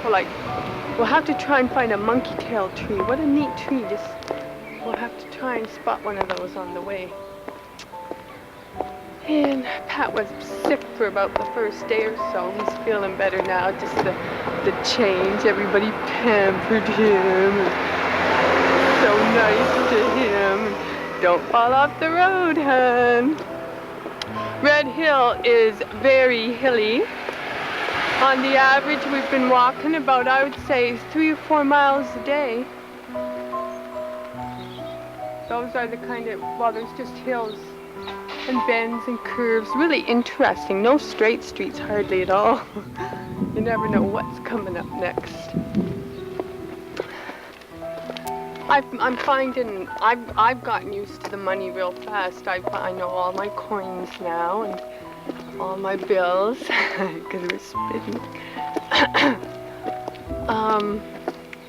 Like, we'll have to try and find a monkey tail tree. What a neat tree. We'll have to try and spot one of those on the way. And Pat was sick for about the first day or so. He's feeling better now. Just the change. Everybody pampered him. So nice to him. Don't fall off the road, hon. Red Hill is very hilly. On the average, we've been walking about, I would say, 3 or 4 miles a day. Those are the kind of, well, there's just hills and bends and curves. Really interesting. No straight streets hardly at all. You never know what's coming up next. I'm finding, I've gotten used to the money real fast. I know all my coins now and all my bills, because we're spitting.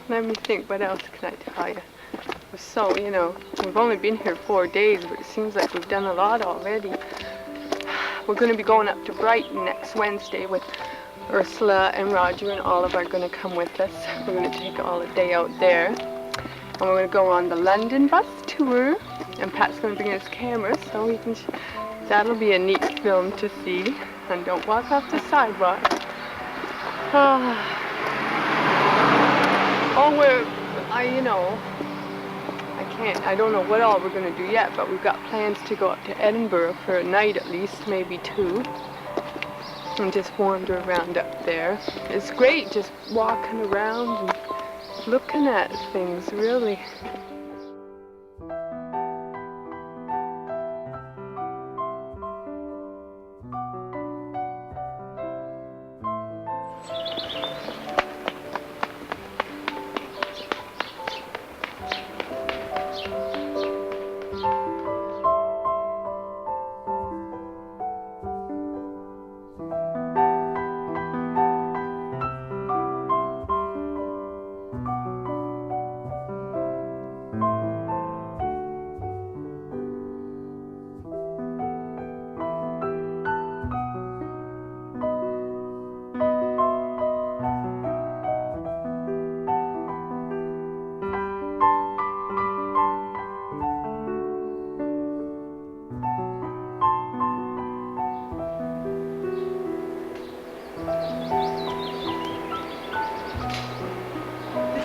Let me think, what else can I tell you? So, you know, we've only been here 4 days, but it seems like we've done a lot already. We're going to be going up to Brighton next Wednesday with Ursula and Roger, and Olive are going to come with us. We're going to take all a day out there. And we're going to go on the London bus tour, and Pat's going to bring his camera, so we can... That'll be a neat film to see. And don't walk off the sidewalk. I don't know what all we're going to do yet, but we've got plans to go up to Edinburgh for a night at least, maybe 2. And just wander around up there. It's great just walking around and looking at things, really.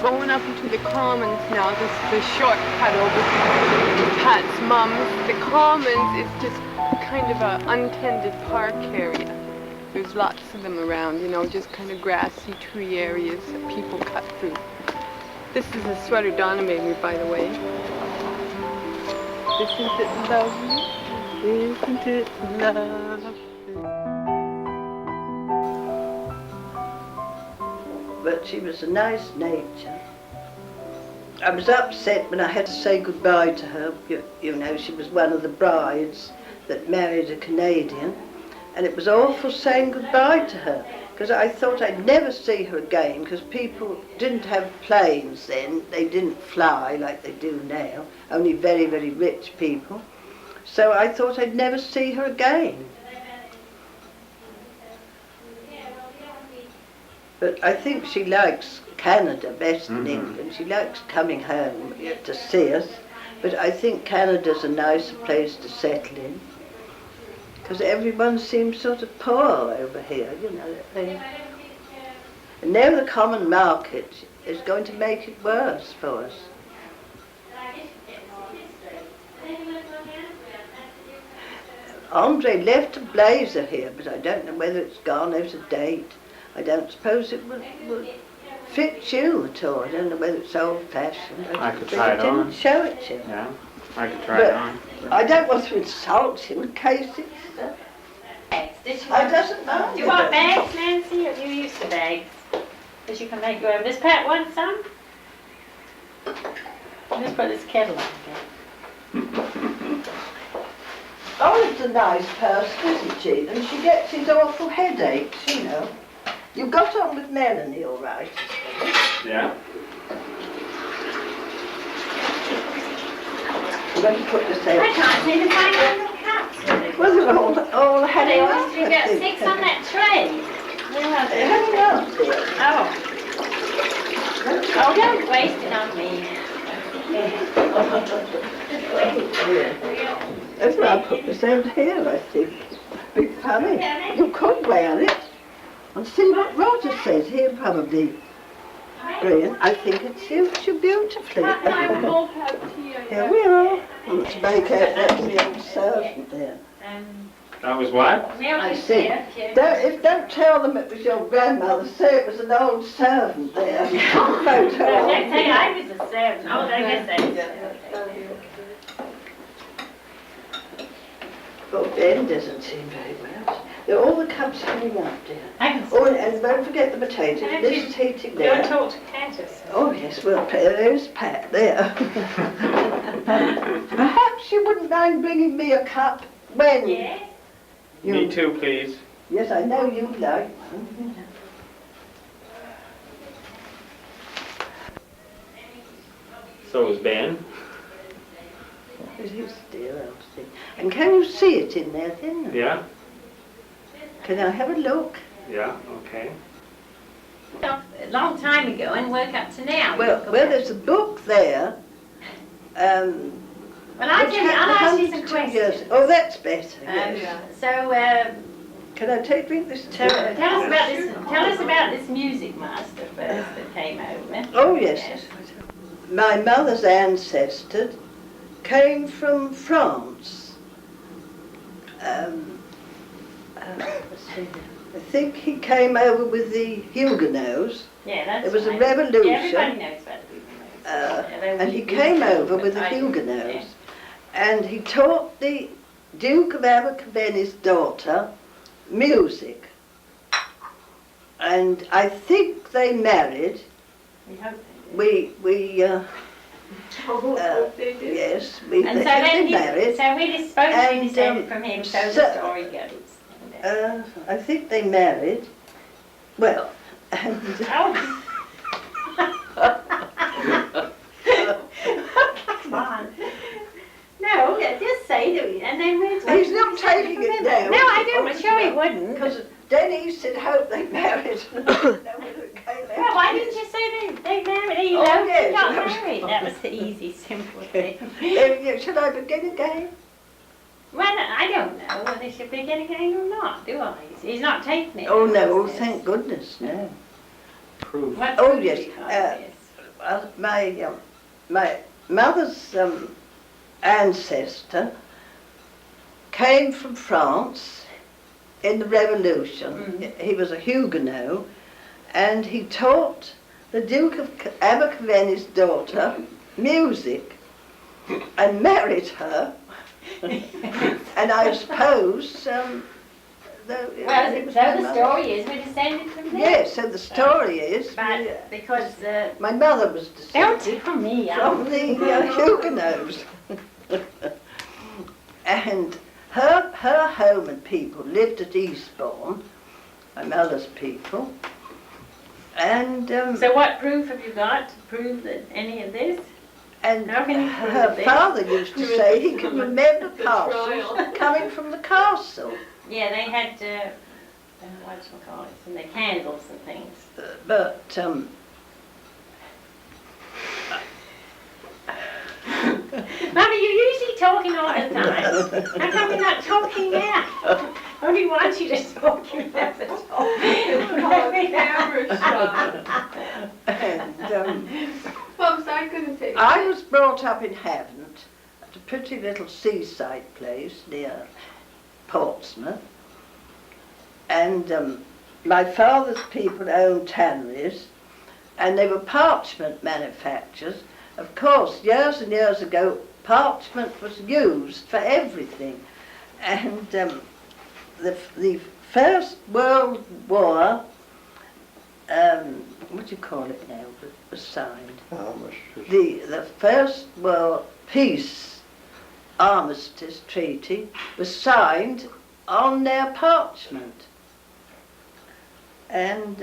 Going up into the Commons now, this is the shortcut over to Pat's mum's. The Commons is just kind of an untended park area. There's lots of them around, you know, just kind of grassy tree areas that people cut through. This is a sweater Donna made me, by the way. Isn't it lovely? Isn't it lovely? But she was a nice nature. I was upset when I had to say goodbye to her. You know, she was one of the brides that married a Canadian, and it was awful saying goodbye to her, because I thought I'd never see her again, because people didn't have planes then. They didn't fly like they do now, only very, very rich people. So I thought I'd never see her again. But I think she likes Canada better than England. She likes coming home to see us. But I think Canada's a nicer place to settle in, because everyone seems sort of poor over here, you know. And now the common market is going to make it worse for us. Andre left a blazer here, but I don't know whether it's gone out of date. I don't suppose it would fit you at all. I don't know whether it's old-fashioned. I could try it on. Didn't show it to you. Yeah, I could try it on. I don't want to insult you in case it's... I doesn't mind. Do you want bags, Nancy, or are you used to bags? Because you can make your own. Does Pat want some? Just put this kettle on again. Olive's a nice person, isn't she? And she gets these awful headaches, you know. You got on with Melanie all right? Yeah. I'm going to put this out. I can't see the find the cups. Well, they're all hanging They up. always do get 6 on that tray. Where are they? They're hanging up there. Oh. Oh, don't waste it on me. That's why I put this out here, I think. Be funny. You could wear it and see what Roger says. He'll probably agree. I think it suits you beautifully. Here we are. Let's make out that's the old servant there. That was what? I see. Don't tell them it was your grandmother. Say it was an old servant there. Don't say I was a servant. Oh, I guess that's Oh, Ben doesn't seem very well. All the cups coming up, dear. Thanks. Oh, and don't forget the potatoes. This is heating there. Don't talk to Candace. Oh, yes, well, there's Pat there. Perhaps you wouldn't mind bringing me a cup when... Yes? Me too, please. Yes, I know you like one. So is Ben. It is dear, Elsie. And can you see it in there, then? Yeah? Can I have a look? Yeah, okay. A long time ago and work up to now. Well, there's a book there. Well, I'll which tell you, had I'll ask you 102 some years. questions. Oh, that's better, yes. So, Can I drink this tea? tell us about this music master first that came over. Oh, yes. My mother's ancestors came from France. Let's see. I think he came over with the Huguenots. Yeah, that's There was a right. revolution. Yeah, everybody knows about the Huguenots. And he came over with the Huguenots. And he taught the Duke of Abergavenny's daughter music. And I think they married. We hope they did. Yes, we And so they then married. so we supposed to be And, descended from him, so so- the story goes. I think they married. Well, and Oh. Come on. No, just say that, and then we'll... he's not taking it down. No, I don't, I'm sure he wouldn't. Because Denise said, hope they married. Well, why didn't you say they married? He Oh, yes. got married. That was the easy, simple thing. Should I begin again? Well, I don't know whether they should begin again or not, do I? He's not taking it. Oh, no, thank goodness, no. Proof. What Oh, proof yes, do you call this? Well, my mother's ancestor came from France in the Revolution. Mhm. He was a Huguenot, and he taught the Duke of Abergavenny's daughter music and married her. And I suppose, Well, it was so my the mother. story is we're descended from them. Yes, so the story is, But because my mother was don't descended tell me. from the Huguenots. And her home and people lived at Eastbourne, my mother's people. And So what proof have you got to prove that any of this? and How can you prove her this? father used to say he can remember parcels coming from the castle. Yeah, they had, whatchamacallit, and the candles and things. But Mummy, you're usually talking all the time. How come you're not talking now? Only want you to talk, you never talk. and Folks, I couldn't take I was brought up in Havant at a pretty little seaside place near Portsmouth. And my father's people owned tanneries, and they were parchment manufacturers. Of course, years and years ago, parchment was used for everything. And the First World War, what do you call it now, was signed? The First World Peace Armistice Treaty was signed on their parchment. And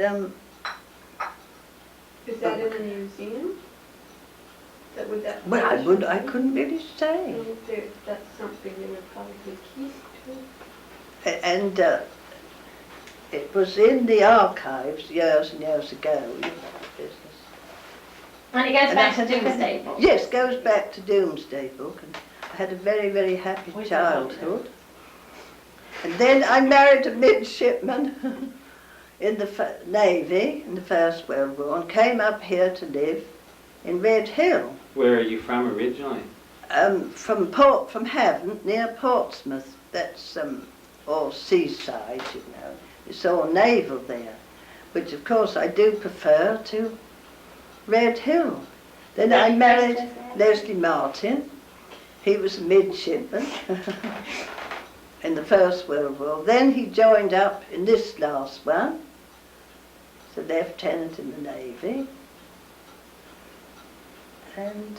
Is that in a museum? well, I couldn't really say. That's something they would probably keep to. And it was in the archives years and years ago, you know, business. And it goes And back I to had a- Doomsday Book. Yes, goes back to Doomsday Book. And I had a very, very happy Which childhood. And then I married a midshipman in the Navy in the First World War and came up here to live in Red Hill. Where are you from originally? From Havant, near Portsmouth. That's all seaside, you know. It's all naval there, which of course I do prefer to Red Hill. Then I married Leslie Martin. He was a midshipman in the First World War. Then he joined up in this last one, as a lieutenant in the Navy. And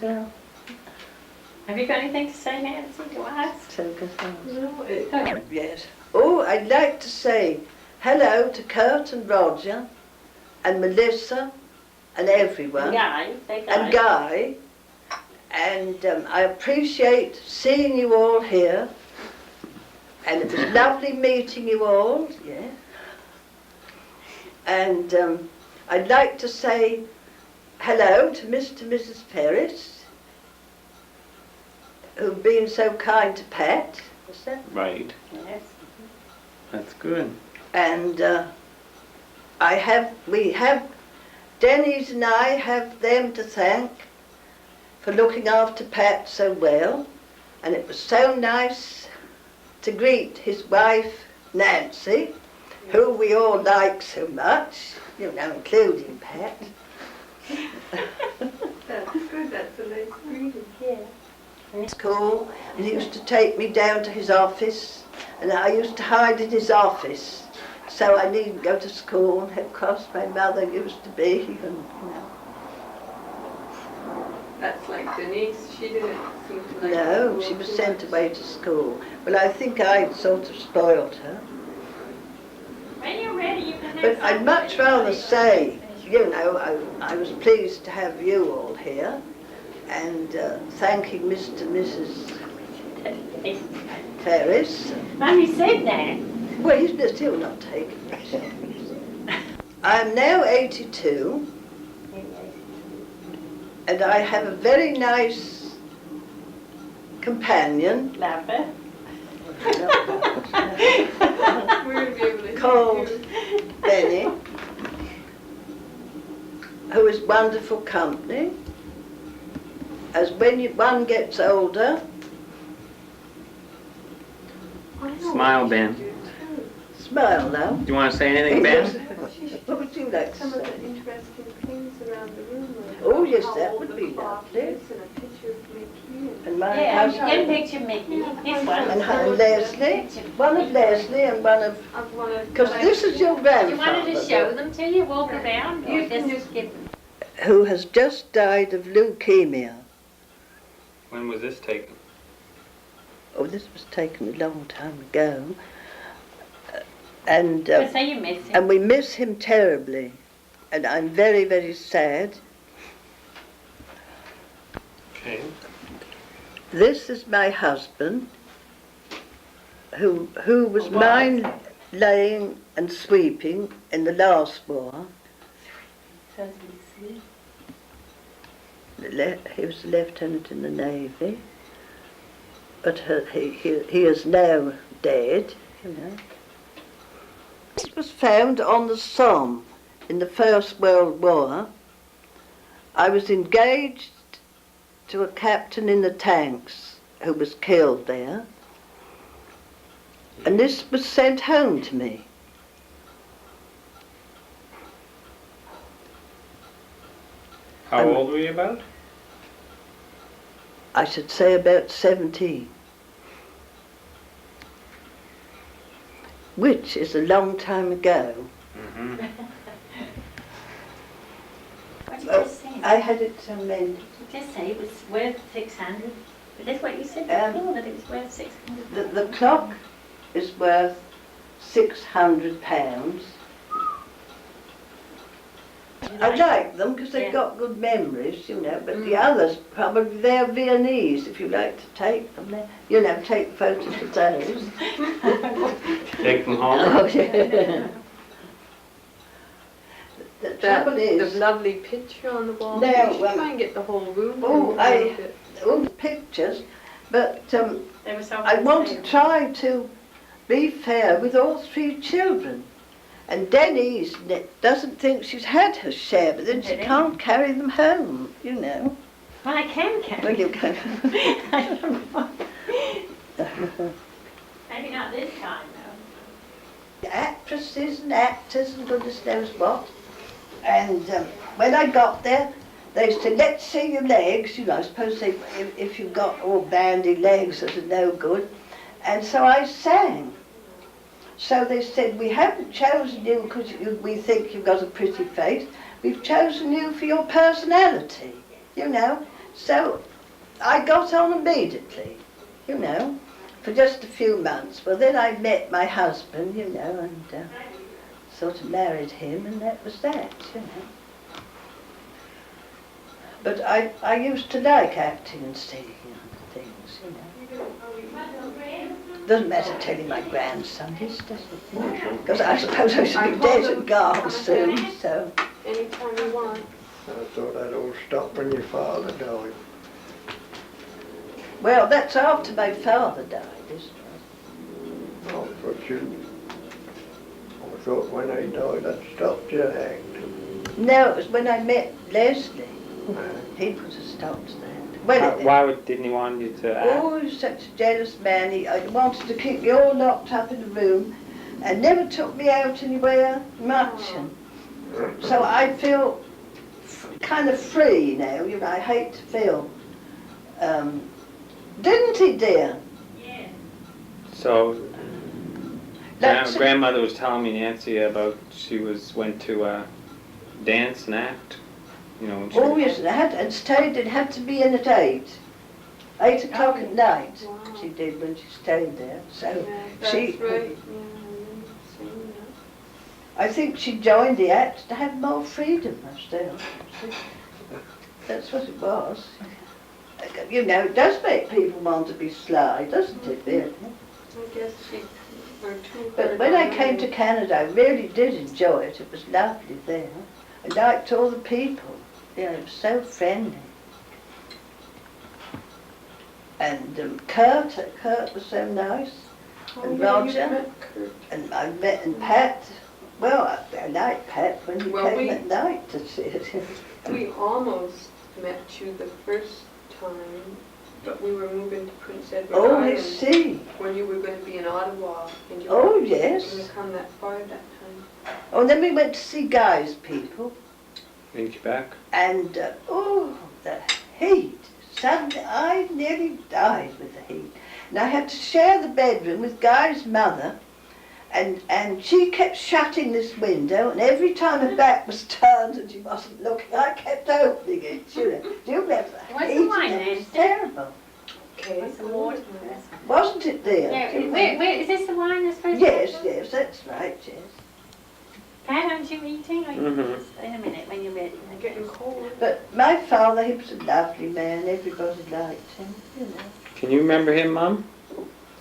Have you got anything to say, Nancy, to ask? so goes on. Okay. Yes. Oh, I'd like to say hello to Kurt and Roger and Melissa and everyone. Guy, say Guy. And Guy. And I appreciate seeing you all here. And it was lovely meeting you all. Yeah. And I'd like to say hello to Mr. and Mrs. Ferris, who've been so kind to Pat. What's that? Right. Yes. That's good. And we have, Denise and I have them to thank for looking after Pat so well. And it was so nice to greet his wife, Nancy, who we all like so much, you know, including Pat. That's good, that's a nice greeting. Yeah. School, and he used to take me down to his office, and I used to hide in his office, so I needn't go to school, and of course my mother used to be, and you know. That's like Denise, she didn't seem to like No, school she was too sent much. away to school. Well, I think I sort of spoiled her. When you're ready, you can have But I'd some. much rather say, you know, I was pleased to have you all here, and thanking Mr. and Mrs. Ferris. Mummy said that. Well, he's still not taken it. I'm now 82, and I have a very nice companion Love it. We're going to be able to called hear you. Benny, who is wonderful company. As when one gets older, I know Smile, what Ben. you do, too. smile now. Do you want to say anything, Ben? What would you like to Some of say? the interesting things around the room. Like Oh, yes, how that old would the be clock lovely. is and a picture of Mickey. And my Yeah, you husband, can picture Mickey. This one. and Leslie, one of Leslie and one of, Of one of because this is your Do you grandfather, want her to show them to you, walk around, or You can just give them? who has just died of leukemia. When was this taken? Oh, this was taken a long time ago. And But say you miss him. and we miss him terribly, and I'm very, very sad. Okay. This is my husband, who was mine laying and sweeping in the last war. He was a lieutenant in the Navy, but he is now dead, you know. This was found on the Somme in the First World War. I was engaged to a captain in the tanks who was killed there, and this was sent home to me. How old were you about? I should say about 17. Which is a long time ago. Mm-hmm. What did you just say? I had it amended. You just say it was worth 600. But that's what you said before, that it was worth 600. The clock is worth £600. I like them because they've Yeah. got good memories, you know, but the others, probably they're Viennese, if you like to take them there. You know, take photos of those. Take them home? Oh, yeah. The trouble the is, lovely picture on the wall. No, You should well, try and get the whole room. oh, and I- make it- all the pictures, but They were so I want to unfair. try to be fair with all three children. And Denise doesn't think she's had her share, but then she Really? can't carry them home, you know. Well, I can carry. Well, you can. I don't know. Maybe not this time, though. Actresses and actors and goodness knows what. And when I got there, they said, let's see your legs. You know, I suppose if you've got all bandy legs that are no good. And so I sang. So they said, we haven't chosen you because we think you've got a pretty face. We've chosen you for your personality, you know. So I got on immediately, you know, for just a few months. Well, then I met my husband, you know, and sort of married him, and that was that, you know. But I used to like acting and singing and things, you know. Doesn't matter telling my grandson this, does it? Because I suppose I should be dead and gone soon, so. Anytime you want. I thought that all stopped when your father died. Well, that's after my father died, isn't it? Oh, but I thought when he died that stopped your acting. No, it was when I met Leslie. He put a stop to that. Well, Didn't he want you to act? oh, he was such a jealous man. He wanted to keep me all locked up in a room and never took me out anywhere much. And so I feel kind of free now. You know, I hate to feel. Didn't he, dear? Yeah. So, That's- grandmother was telling me, Nancy, about went to dance and act. You know, when she Oh, yes, and stayed. It had to be in at 8. 8 o'clock at night. Wow. She did when she stayed there. So Yeah, that's she, right. Yeah, I remember seeing that. I think she joined the act to have more freedom still. That's what it was. You know, it does make people want to be sly, doesn't it, really? I guess she were too. But when I came to Canada, I really did enjoy it. It was lovely there. I liked all the people. You know, it was so friendly. And Kurt was so nice. And Roger. And I met and Pat. Well, I liked Pat when he Well, came at night to see it. We almost met you the first time, but we were moving to Prince Edward Oh, I Island see. when you were going to be in Ottawa. And you Oh, weren't yes. going to come that far that time. Oh, and then we went to see Guy's people. in Quebec. And, oh, the heat. Suddenly, I nearly died with the heat. And I had to share the bedroom with Guy's mother. And she kept shutting this window, and every time her back was turned and she wasn't looking, I kept opening it, you know. Do you remember that? What's the heat? wine, It was Nancy? terrible. Okay. What's the water? Wasn't it, dear? Yeah, Do you wait, remember? is this the wine that's supposed Yes, to yes, that's right, yes. Pat, aren't you eating? Or Mhm. just in a minute when you're ready. Getting cold. But my father, he was a lovely man. Everybody liked him, you know. Can you remember him, Mum?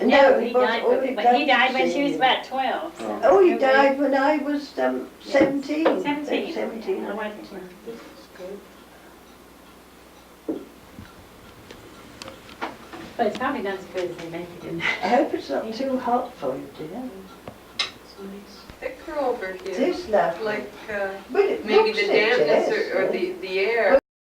No, it he was died, only but he glad died to when see she was him. about 12. So. Oh, he died when I was 17. 17. 17. I wasn't sure. This is good. But it's probably not as good as they make it in. I hope it's not too hot for you, dear. It's nice. Thicker over It here. is lovely. Like Well, it maybe looks the it, dampness yes, or yeah. the